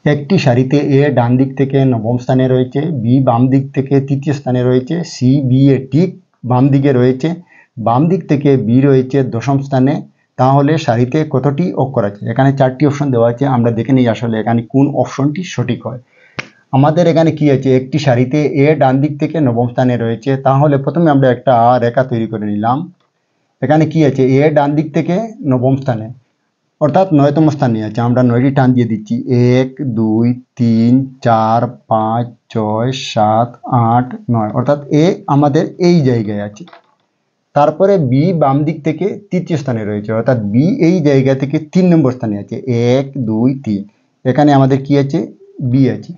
একটি সারিতে এ ডান দিক থেকে নবম স্থানে রয়েছে, বি বাম দিক থেকে তৃতীয় স্থানে রয়েছে, সি বি এর ঠিক বাম দিকে রয়েছে, বাম দিক থেকে বি রয়েছে দশম স্থানে। তাহলে সারিতে কতটি অক্ষর আছে? এখানে 4টি অপশন দেওয়া আছে, আমরা দেখে নিই আসলে এখানে কোন অপশনটি সঠিক হয়। আমাদের এখানে কি আছে, একটি সারিতে এ ডান দিক থেকে নবম স্থানে রয়েছে, তাহলে প্রথমে আমরা একটা রেখা তৈরি করে নিলাম। এখানে কি আছে, এ ডান দিক থেকে নবম স্থানে অর্থাৎ 9তম স্থানে আছে, আমরা 9টি টান দিয়ে দিচ্ছি। 1 2 3 4 5 6 7 8 9, অর্থাৎ এ আমাদের এই জায়গায় আছে। তারপরে বি বাম দিক থেকে তৃতীয় স্থানে রয়েছে, অর্থাৎ বি এই জায়গা থেকে 3 নম্বর স্থানে আছে। 1 2 3, এখানে আমাদের কি আছে, বি আছে।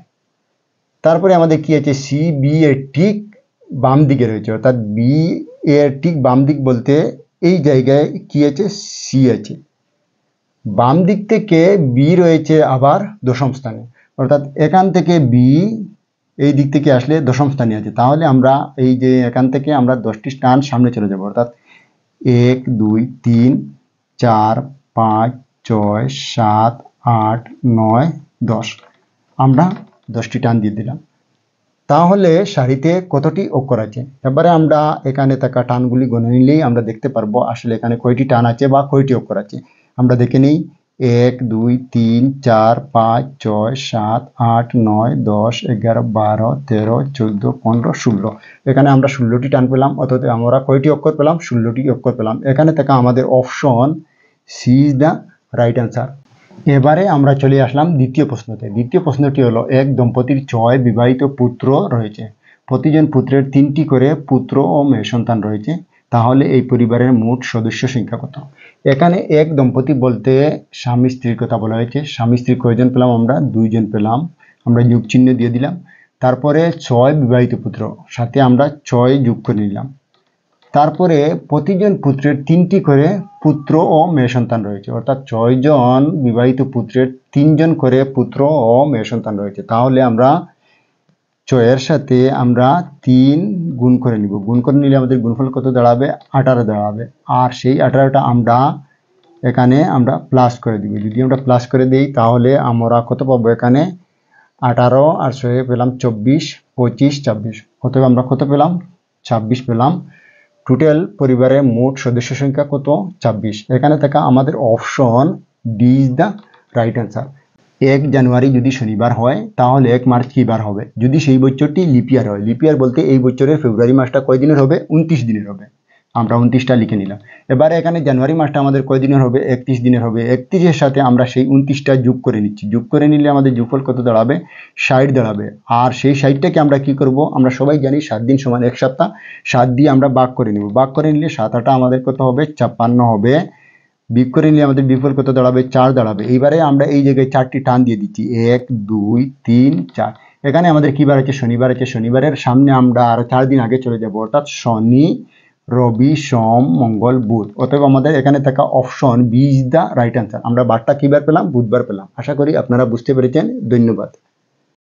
তারপরে আমাদের কি আছে, সি বি এর ঠিক বাম দিকে রয়েছে, অর্থাৎ বি এর ঠিক বাম দিক বলতে এই জায়গায় কি আছে, সি আছে। বাম দিক থেকে বি রয়েছে আবার দশম স্থানে, অর্থাৎ এখান থেকে বি এই দিক থেকে আসলে দশম স্থানে আছে। তাহলে আমরা এই যে এখান থেকে আমরা 10টি স্থান সামনে চলে যাব, অর্থাৎ 1 2 3 4 5 6 7 8 9 10, আমরা 10টি টান দিয়ে দিলাম। তাহলে সারিতে কতটি অক্ষর আছে? এবারে আমরা এখানে থাকা টানগুলি গণে নিলেই আমরা দেখতে পারবো আসলে এখানে কয়টি টান আছে বা কয়টি অক্ষর আছে। আমরা দেখে নিই, 1 2 3 4 5 6 7 8 9 10 11 12 13 14 15 16, এখানে আমরা 16টি টান পেলাম, অর্থাৎ আমরা কয়টি অক্ষর পেলাম, 16টি অক্ষর পেলাম। এখানে থাকা আমাদের option C is the right answer. এবারে আমরা চলে আসলাম দ্বিতীয় প্রশ্নতে। দ্বিতীয় প্রশ্নটি হলো, এক দম্পতির 6 বিবাহিত পুত্র রয়েছে, প্রতিজন পুত্রের 3টি করে পুত্র ও মেয়ে সন্তান রয়েছে, তাহলে এই পরিবারের মোট সদস্য সংখ্যা কত? এখানে এক দম্পতি বলতে স্বামী স্ত্রীর কথা বলা হয়েছে। স্বামী স্ত্রী কয়জন পেলাম, আমরা 2 জন পেলাম, আমরা যোগ চিহ্ন দিয়ে দিলাম। তারপরে 6 বিবাহিত পুত্র, সাথে আমরা 6 যোগ করে নিলাম। তারপরে প্রতিজন পুত্রের 3টি করে পুত্র ও মেয়ে সন্তান রয়েছে, অর্থাৎ 6 জন বিবাহিত পুত্রের 3 জন করে পুত্র ও মেয়ে সন্তান রয়েছে। তাহলে আমরা 6 এর সাথে আমরা 3 গুণ করে নিব, গুণ করে নিলে আমাদের গুণফল কত দাঁড়াবে, 18 দাঁড়াবে। আর সেই 18টা আমরা এখানে আমরা প্লাস করে দিব। যদি আমরা প্লাস করে দিই তাহলে আমরা কত পাবো, এখানে 18 আর 6 পেলাম 24, 25 26, অতএব আমরা কত পেলাম, 26 পেলাম। টোটাল পরিবারের মোট সদস্য সংখ্যা কত, 26। এখানে থাকা আমাদের option D is the right answer. 1 জানুয়ারি যদি শনিবার হয় তাহলে 1 মার্চ কী বার হবে? যদি সেই বছরটি লিপিয়ার হয়, লিপিয়ার বলতে এই বছরের ফেব্রুয়ারি মাসটা কয় দিনের হবে, 29 দিনের হবে, আমরা 29টা লিখে নিলাম। এবারে এখানে জানুয়ারি মাসটা আমাদের কয় দিনের হবে, 31 দিনের হবে। 31-এর সাথে আমরা সেই 29টা যোগ করে নিচ্ছি, যোগ করে নিলে আমাদের যোগফল কত দাঁড়াবে, 60 দাঁড়াবে। আর সেই 60টাকে আমরা কি করব, আমরা সবাই জানি 7 দিন সমান 1 সপ্তাহ, 7 দিয়ে আমরা ভাগ করে নেব, ভাগ করে নিলে 7 আমাদের কত হবে, 56 হবে। বিয়োগ করে নিলে আমাদের বিয়োগফল কত দাঁড়াবে, 4 দাঁড়াবে। এইবারে আমরা এই জায়গায় 4টি টান দিয়ে দিচ্ছি, 1 2 3 4। এখানে আমাদের কি বার আছে, শনিবার আছে। শনিবারের সামনে আমরা আরো 4 দিন আগে চলে যাব, অর্থাৎ শনি রবি সোম মঙ্গল বুধ, অতএব আমাদের এখানে থাকা option B is the right answer. আমরা বারটা কি বার পেলাম, বুধবার পেলাম। আশা করি আপনারা বুঝতে পেরেছেন। ধন্যবাদ।